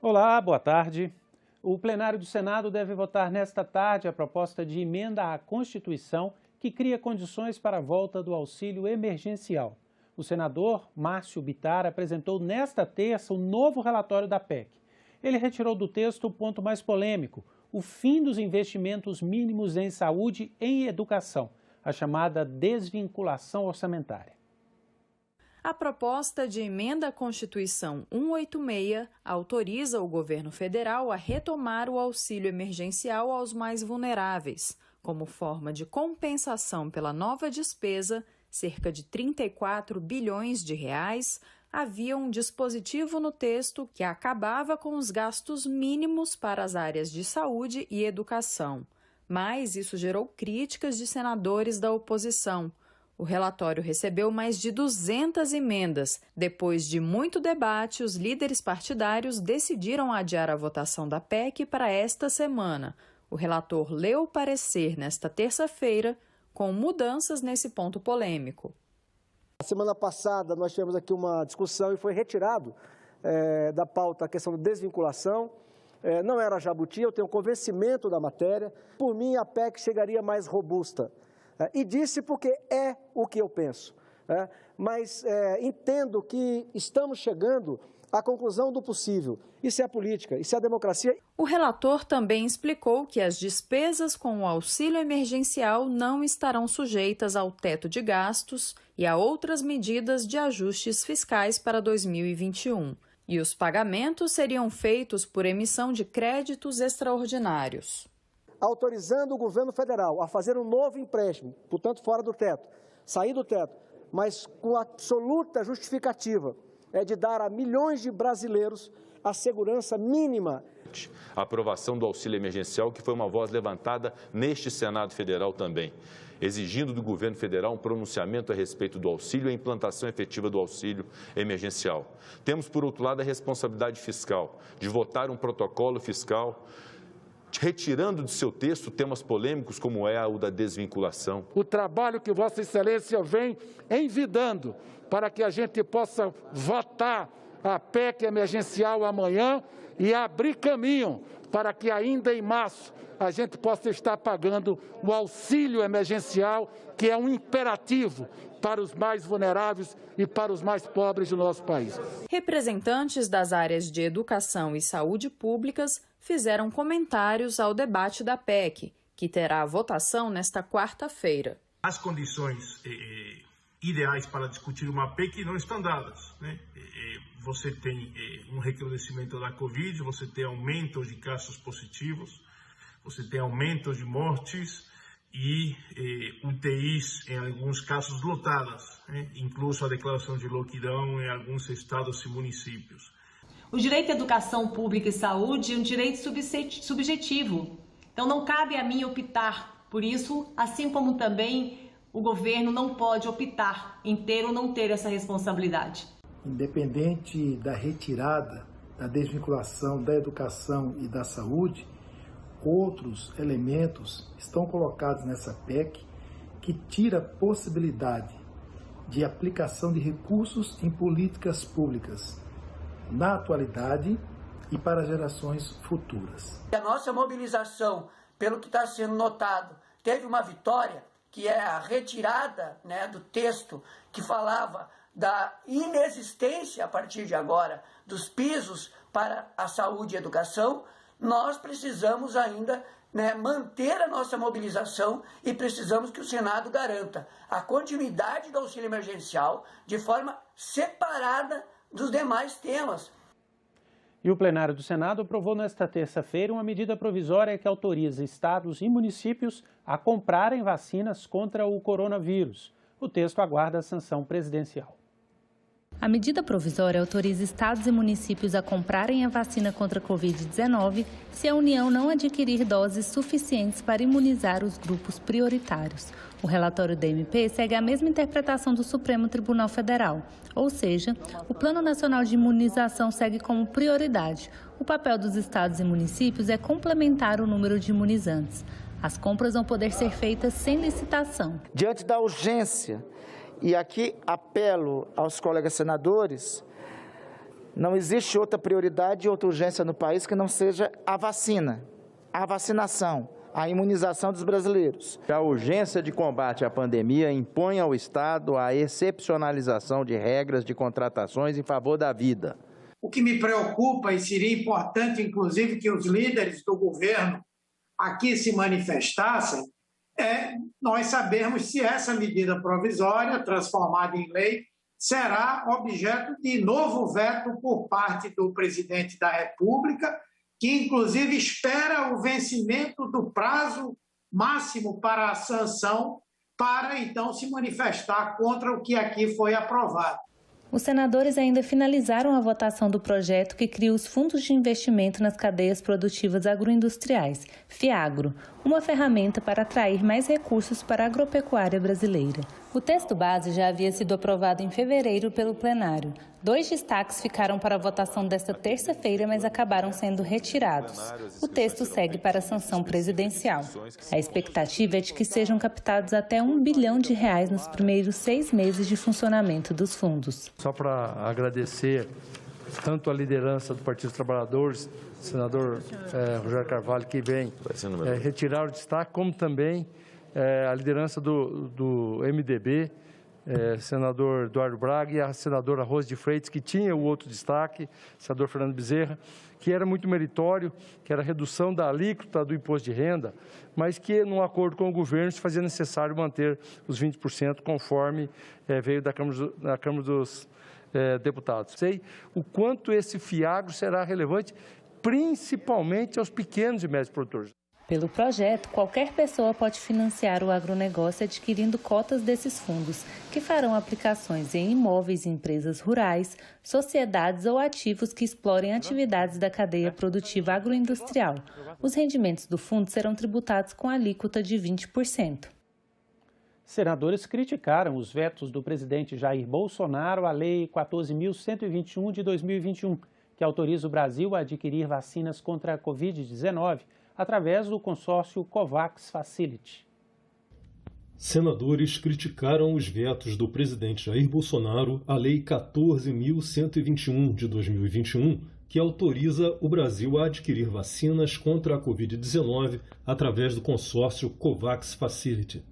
Olá, boa tarde. O plenário do Senado deve votar nesta tarde a proposta de emenda à Constituição que cria condições para a volta do auxílio emergencial. O senador Márcio Bittar apresentou nesta terça o novo relatório da PEC. Ele retirou do texto o ponto mais polêmico, o fim dos investimentos mínimos em saúde e educação, a chamada desvinculação orçamentária. A proposta de emenda à Constituição 186 autoriza o governo federal a retomar o auxílio emergencial aos mais vulneráveis, como forma de compensação pela nova despesa, cerca de 34 bilhões de reais. Havia um dispositivo no texto que acabava com os gastos mínimos para as áreas de saúde e educação. Mas isso gerou críticas de senadores da oposição. O relatório recebeu mais de 200 emendas. Depois de muito debate, os líderes partidários decidiram adiar a votação da PEC para esta semana. O relator leu o parecer nesta terça-feira, com mudanças nesse ponto polêmico. Na semana passada, nós tivemos aqui uma discussão e foi retirado da pauta a questão da desvinculação. Não era jabuti, eu tenho convencimento da matéria. Por mim, a PEC chegaria mais robusta. E disse porque é o que eu penso. Mas entendo que estamos chegando à conclusão do possível. Isso é a política, isso é a democracia. O relator também explicou que as despesas com o auxílio emergencial não estarão sujeitas ao teto de gastos e a outras medidas de ajustes fiscais para 2021. E os pagamentos seriam feitos por emissão de créditos extraordinários. Autorizando o governo federal a fazer um novo empréstimo, portanto fora do teto, sair do teto, mas com absoluta justificativa de dar a milhões de brasileiros a segurança mínima. A aprovação do auxílio emergencial, que foi uma voz levantada neste Senado Federal também, exigindo do governo federal um pronunciamento a respeito do auxílio e a implantação efetiva do auxílio emergencial. Temos, por outro lado, a responsabilidade fiscal, de votar um protocolo fiscal, retirando de seu texto temas polêmicos como é o da desvinculação. O trabalho que Vossa Excelência vem envidando para que a gente possa votar a PEC emergencial amanhã e abrir caminho para que ainda em março a gente possa estar pagando o auxílio emergencial, que é um imperativo para os mais vulneráveis e para os mais pobres do nosso país. Representantes das áreas de educação e saúde públicas fizeram comentários ao debate da PEC, que terá a votação nesta quarta-feira. As condições ideais para discutir uma PEC não estão dadas, né? Você tem um recrudescimento da Covid, você tem aumento de casos positivos, você tem aumento de mortes e UTIs, em alguns casos, lotadas, né? Incluso a declaração de lockdown em alguns estados e municípios. O direito à educação pública e saúde é um direito subjetivo, então não cabe a mim optar por isso, assim como também o governo não pode optar em ter ou não ter essa responsabilidade. Independente da retirada, da desvinculação da educação e da saúde, outros elementos estão colocados nessa PEC que tira a possibilidade de aplicação de recursos em políticas públicas na atualidade e para gerações futuras. A nossa mobilização, pelo que está sendo notado, teve uma vitória, que é a retirada, né, do texto que falava da inexistência, a partir de agora, dos pisos para a saúde e educação. Nós precisamos ainda, né, manter a nossa mobilização e precisamos que o Senado garanta a continuidade do auxílio emergencial de forma separada dos demais temas. E o plenário do Senado aprovou nesta terça-feira uma medida provisória que autoriza estados e municípios a comprarem vacinas contra o coronavírus. O texto aguarda a sanção presidencial. A medida provisória autoriza estados e municípios a comprarem a vacina contra a Covid-19 se a União não adquirir doses suficientes para imunizar os grupos prioritários. O relatório da MP segue a mesma interpretação do Supremo Tribunal Federal, ou seja, o Plano Nacional de Imunização segue como prioridade. O papel dos estados e municípios é complementar o número de imunizantes. As compras vão poder ser feitas sem licitação. Diante da urgência, e aqui apelo aos colegas senadores, Não existe outra prioridade e outra urgência no país que não seja a vacina, a vacinação, a imunização dos brasileiros. A urgência de combate à pandemia impõe ao Estado a excepcionalização de regras de contratações em favor da vida. O que me preocupa, e seria importante, inclusive, que os líderes do governo aqui se manifestassem, é nós sabermos se essa medida provisória, transformada em lei, será objeto de novo veto por parte do presidente da República, que inclusive espera o vencimento do prazo máximo para a sanção, para então se manifestar contra o que aqui foi aprovado. Os senadores ainda finalizaram a votação do projeto que cria os fundos de investimento nas cadeias produtivas agroindustriais, FIAGRO, uma ferramenta para atrair mais recursos para a agropecuária brasileira. O texto base já havia sido aprovado em fevereiro pelo plenário. 2 destaques ficaram para a votação desta terça-feira, mas acabaram sendo retirados. O texto segue para a sanção presidencial. A expectativa é de que sejam captados até R$1 bilhão nos primeiros 6 meses de funcionamento dos fundos. Só para agradecer tanto a liderança do Partido dos Trabalhadores, senador Rogério Carvalho, que vem retirar o destaque, como também a liderança do MDB, senador Eduardo Braga, e a senadora Rose de Freitas, que tinha o outro destaque, senador Fernando Bezerra, que era muito meritório, que era a redução da alíquota do imposto de renda, mas que, num acordo com o governo, se fazia necessário manter os 20%, conforme veio da Câmara dos Deputados. Sei o quanto esse FIAGRO será relevante, principalmente aos pequenos e médios produtores. Pelo projeto, qualquer pessoa pode financiar o agronegócio adquirindo cotas desses fundos, que farão aplicações em imóveis e empresas rurais, sociedades ou ativos que explorem atividades da cadeia produtiva agroindustrial. Os rendimentos do fundo serão tributados com alíquota de 20%. Senadores criticaram os vetos do presidente Jair Bolsonaro à Lei 14.121 de 2021, que autoriza o Brasil a adquirir vacinas contra a Covid-19 através do consórcio COVAX Facility. Senadores criticaram os vetos do presidente Jair Bolsonaro à Lei 14.121 de 2021, que autoriza o Brasil a adquirir vacinas contra a Covid-19 através do consórcio COVAX Facility.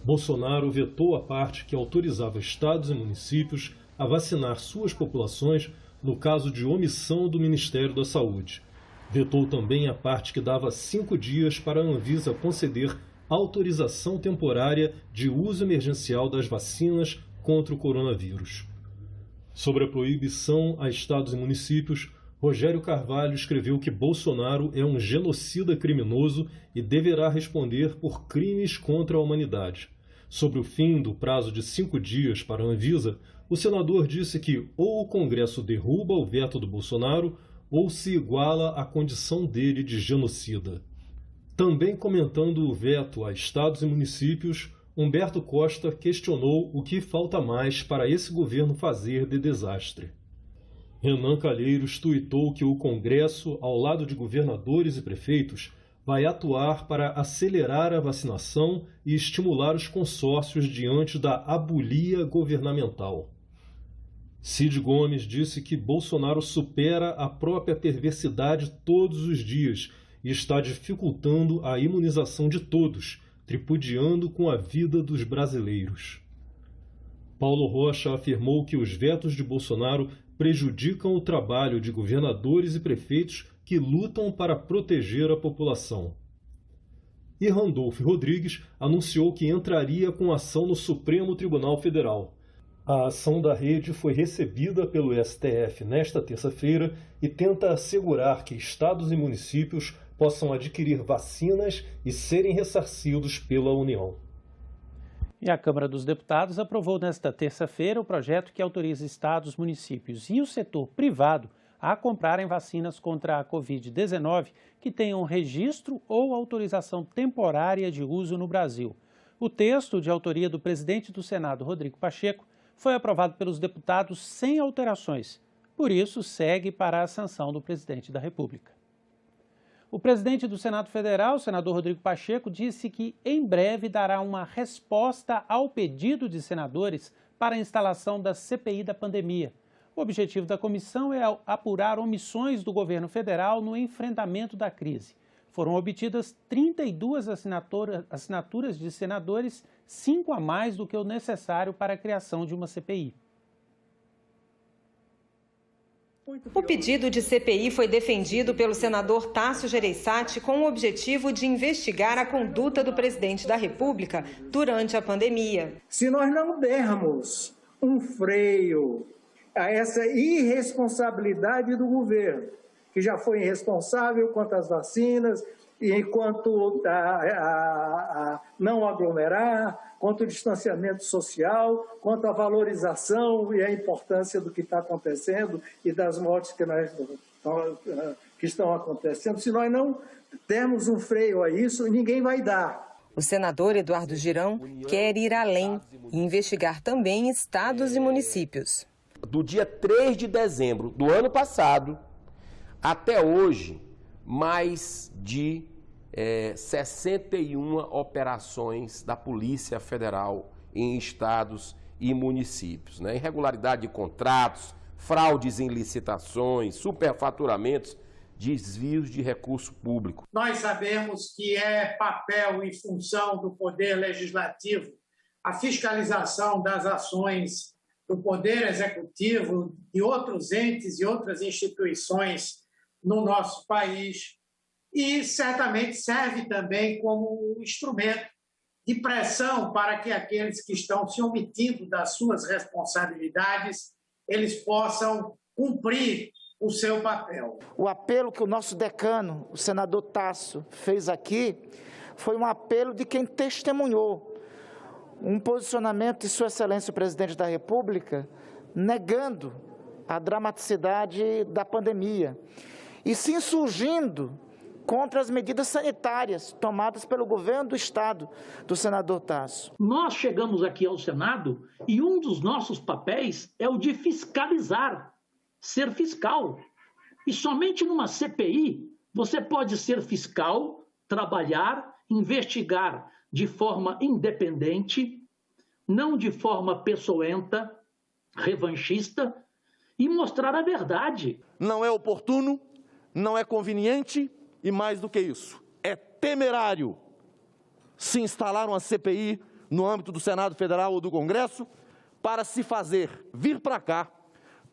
Bolsonaro vetou a parte que autorizava estados e municípios a vacinar suas populações no caso de omissão do Ministério da Saúde. Vetou também a parte que dava 5 dias para a Anvisa conceder autorização temporária de uso emergencial das vacinas contra o coronavírus. Sobre a proibição a estados e municípios, Rogério Carvalho escreveu que Bolsonaro é um genocida criminoso e deverá responder por crimes contra a humanidade. Sobre o fim do prazo de 5 dias para a Anvisa, o senador disse que ou o Congresso derruba o veto do Bolsonaro ou se iguala à condição dele de genocida. Também comentando o veto a estados e municípios, Humberto Costa questionou o que falta mais para esse governo fazer de desastre. Renan Calheiros tuitou que o Congresso, ao lado de governadores e prefeitos, vai atuar para acelerar a vacinação e estimular os consórcios diante da abulia governamental. Cid Gomes disse que Bolsonaro supera a própria perversidade todos os dias e está dificultando a imunização de todos, tripudiando com a vida dos brasileiros. Paulo Rocha afirmou que os vetos de Bolsonaro prejudicam o trabalho de governadores e prefeitos que lutam para proteger a população. E Randolfo Rodrigues anunciou que entraria com ação no Supremo Tribunal Federal. A ação da rede foi recebida pelo STF nesta terça-feira e tenta assegurar que estados e municípios possam adquirir vacinas e serem ressarcidos pela União. E a Câmara dos Deputados aprovou nesta terça-feira o projeto que autoriza estados, municípios e o setor privado a comprarem vacinas contra a Covid-19 que tenham registro ou autorização temporária de uso no Brasil. O texto, de autoria do presidente do Senado, Rodrigo Pacheco, foi aprovado pelos deputados sem alterações. Por isso, segue para a sanção do presidente da República. O presidente do Senado Federal, o senador Rodrigo Pacheco, disse que em breve dará uma resposta ao pedido de senadores para a instalação da CPI da pandemia. O objetivo da comissão é apurar omissões do governo federal no enfrentamento da crise. Foram obtidas 32 assinaturas de senadores, 5 a mais do que o necessário para a criação de uma CPI. O pedido de CPI foi defendido pelo senador Tasso Gereissati com o objetivo de investigar a conduta do presidente da República durante a pandemia. Se nós não dermos um freio a essa irresponsabilidade do governo, que já foi irresponsável quanto às vacinas, e quanto a não aglomerar, quanto ao distanciamento social, quanto à valorização e à importância do que está acontecendo e das mortes que estão acontecendo. Se nós não dermos um freio a isso, ninguém vai dar. O senador Eduardo Girão quer ir além e investigar também estados e municípios. Do dia 3 de dezembro do ano passado até hoje, mais de 61 operações da Polícia Federal em estados e municípios, né? Irregularidade de contratos, fraudes em licitações, superfaturamentos, desvios de recurso público. Nós sabemos que é papel e função do Poder Legislativo a fiscalização das ações do Poder Executivo, de outros entes e outras instituições no nosso país, e certamente serve também como um instrumento de pressão para que aqueles que estão se omitindo das suas responsabilidades, eles possam cumprir o seu papel. O apelo que o nosso decano, o senador Tasso, fez aqui, foi um apelo de quem testemunhou um posicionamento de Sua Excelência o Presidente da República negando a dramaticidade da pandemia e se insurgindo contra as medidas sanitárias tomadas pelo governo do Estado, do senador Tasso. Nós chegamos aqui ao Senado e um dos nossos papéis é o de fiscalizar, ser fiscal. E somente numa CPI você pode ser fiscal, trabalhar, investigar de forma independente, não de forma pessoenta, revanchista, e mostrar a verdade. Não é oportuno, não é conveniente e, mais do que isso, é temerário se instalar uma CPI no âmbito do Senado Federal ou do Congresso para se fazer vir para cá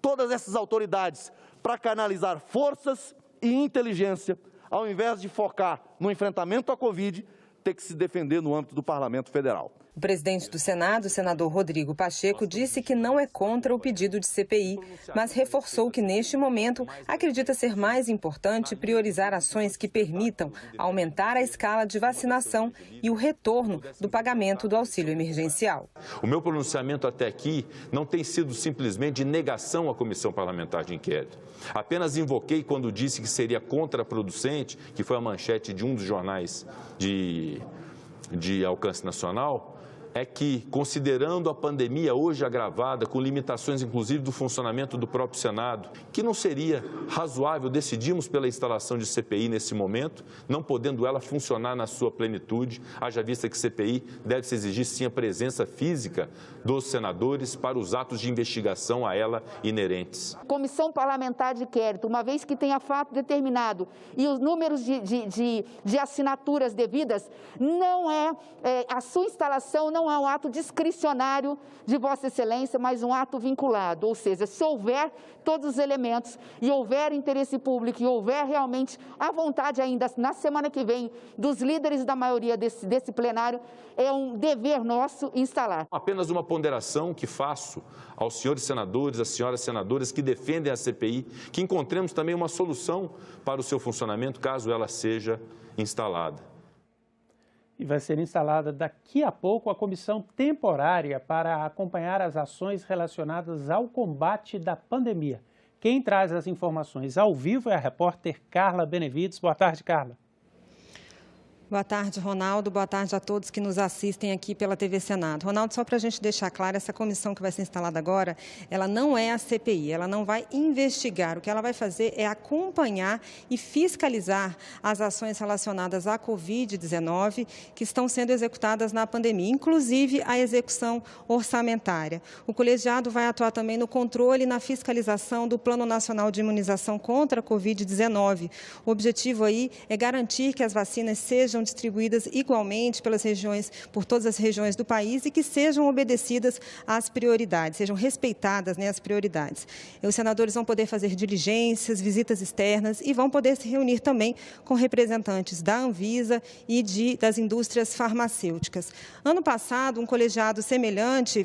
todas essas autoridades para canalizar forças e inteligência, ao invés de focar no enfrentamento à Covid, ter que se defender no âmbito do Parlamento Federal. O presidente do Senado, o senador Rodrigo Pacheco, disse que não é contra o pedido de CPI, mas reforçou que, neste momento, acredita ser mais importante priorizar ações que permitam aumentar a escala de vacinação e o retorno do pagamento do auxílio emergencial. O meu pronunciamento até aqui não tem sido simplesmente de negação à Comissão Parlamentar de Inquérito. Apenas invoquei quando disse que seria contraproducente, que foi a manchete de um dos jornais de alcance nacional, é que, considerando a pandemia hoje agravada, com limitações inclusive do funcionamento do próprio Senado, que não seria razoável decidirmos pela instalação de CPI nesse momento, não podendo ela funcionar na sua plenitude, haja vista que CPI deve-se exigir sim a presença física dos senadores para os atos de investigação a ela inerentes. Comissão Parlamentar de Inquérito, uma vez que tenha fato determinado e os números de assinaturas devidas, não a sua instalação não é um ato discricionário de Vossa Excelência, mas um ato vinculado. Ou seja, se houver todos os elementos e houver interesse público e houver realmente a vontade ainda na semana que vem dos líderes da maioria desse plenário, é um dever nosso instalar. Apenas uma ponderação que faço aos senhores senadores, às senhoras senadoras que defendem a CPI, que encontremos também uma solução para o seu funcionamento, caso ela seja instalada. E vai ser instalada daqui a pouco a comissão temporária para acompanhar as ações relacionadas ao combate da pandemia. Quem traz as informações ao vivo é a repórter Carla Benevides. Boa tarde, Carla. Boa tarde, Ronaldo. Boa tarde a todos que nos assistem aqui pela TV Senado. Ronaldo, só para a gente deixar claro, essa comissão que vai ser instalada agora, ela não é a CPI, ela não vai investigar. O que ela vai fazer é acompanhar e fiscalizar as ações relacionadas à Covid-19 que estão sendo executadas na pandemia, inclusive a execução orçamentária. O colegiado vai atuar também no controle e na fiscalização do Plano Nacional de Imunização contra a Covid-19. O objetivo aí é garantir que as vacinas sejam distribuídas igualmente por todas as regiões do país e que sejam obedecidas às prioridades, sejam respeitadas, as prioridades. Os senadores vão poder fazer diligências, visitas externas e vão poder se reunir também com representantes da Anvisa e das indústrias farmacêuticas. Ano passado, um colegiado semelhante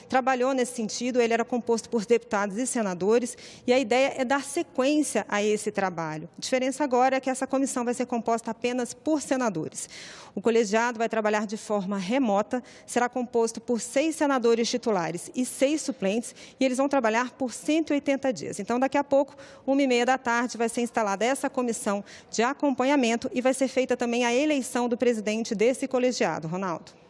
trabalhou nesse sentido, ele era composto por deputados e senadores e a ideia é dar sequência a esse trabalho. A diferença agora é que essa comissão vai ser composta apenas por senadores. O colegiado vai trabalhar de forma remota, será composto por 6 senadores titulares e 6 suplentes, e eles vão trabalhar por 180 dias. Então, daqui a pouco, 13h30 da tarde, vai ser instalada essa comissão de acompanhamento e vai ser feita também a eleição do presidente desse colegiado. Ronaldo.